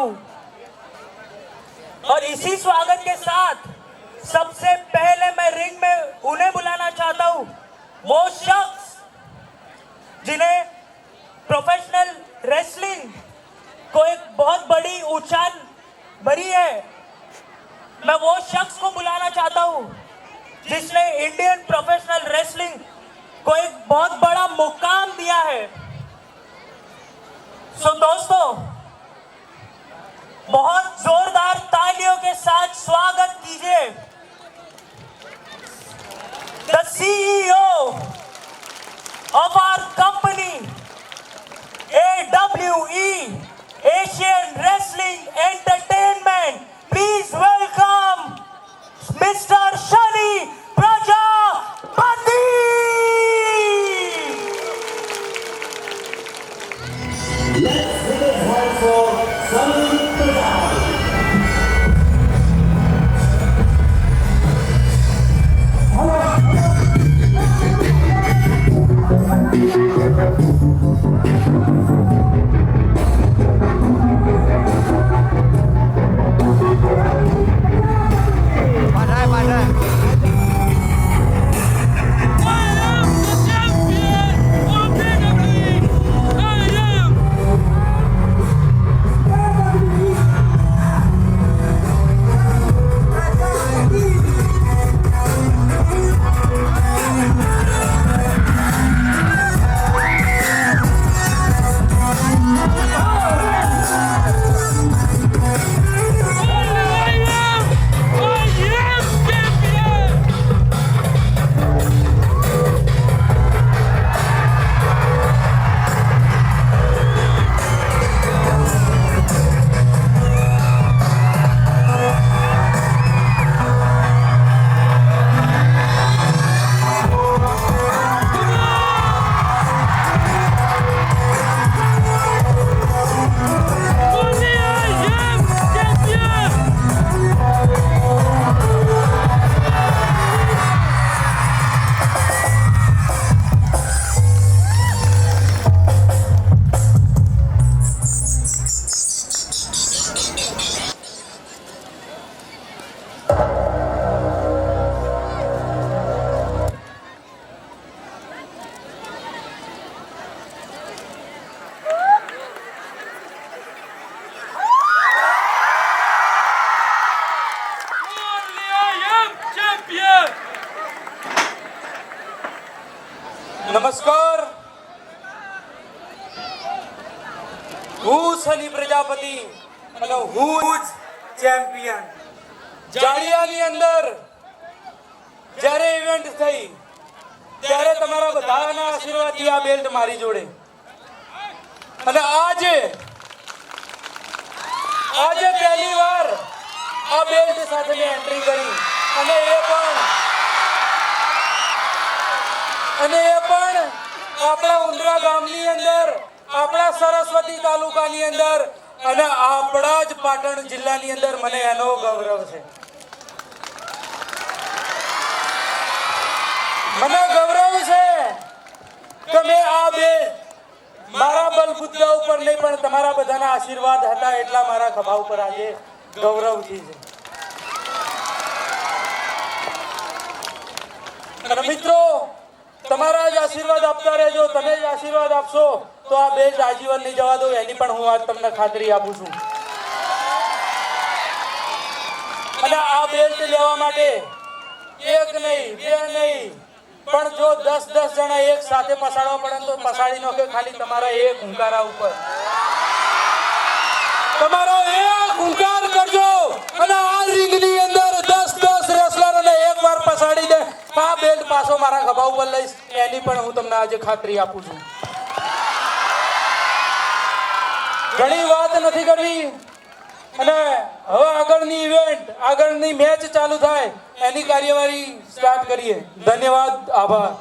हूं। और इसी स्वागत के साथ सबसे पहले मैं रिंग में उन्हें बुलाना चाहता हूं, वो शख्स जिन्हें प्रोफेशनल रेसलिंग को एक बहुत बड़ी ऊंचाई भरी है। मैं वो शख्स को बुलाना चाहता हूं जिसने इंडियन प्रोफेशनल रेसलिंग को एक बहुत बड़ा मुकाम दिया है। सो दोस्तों, बहुत जोरदार तालियों के साथ स्वागत कीजिए the CEO of our company, AWE, Asian Wrestling Entertainment. Please welcome Mr. Shani Prajapati. Let's give it one for Shani Prajapati. નમસ્કાર, હું શનિ પ્રજાપતિ અને હું જ ચેમ્પિયન. જાડિયાની અંદર જ્યારે ઇવેન્ટ થઈ ત્યારે તમારા બધાના આશીર્વાદથી આ બેલ્ટ મારી જોડે, અને આજે પહેલી વાર આ બેલ્ટ સાથે મેં એન્ટ્રી કરી, અને એ પણ આપણા ઉંદરા ગામની અંદર, આપણા સરસ્વતી તાલુકાની અંદર અને આપણા જ પાટણ જિલ્લાની અંદર. મને એનો ગૌરવ છે. મને ગૌરવ છે કે મેં આ બેલ્ટ મારા બલબુદ્ધા ઉપર નહીં પણ તમારા બધાના આશીર્વાદ હતા એટલા મારા ખભા ઉપર આજે ગૌરવથી છે. અને મિત્રો, તમારા જ આશીર્વાદ આપતા રહેજો. તમે જ આશીર્વાદ આપશો તો આ બેલ્ટ આજીવન નહીં જવા દો, એની પણ હું આજ તમને ખાતરી આપું છું. અને આ બેલ્ટ લેવા માટે એક નહીં, બે નહીં, પણ જો 10 જણા એક સાથે પસાડવા પડે તો પસાડી નાખે. ખાલી તમારા એક હુંકારા ઉપર તમારો એક હુંકાર કરજો, અને આ રિંગની અંદર 10 રેસલરોને એકવાર પસાડી દે, આ બેલ્ટ પાછો મારા ખભા ઉપર લઈશ. એની પણ હું તમને આજે ખાતરી આપું છું. ઘણી વાત નથી કરવી, અને હવે આગળની ઇવેન્ટ, આગળની મેચ ચાલુ થાય એની કાર્યવાહી સ્ટાર્ટ કરીએ. ધન્યવાદ, આભાર.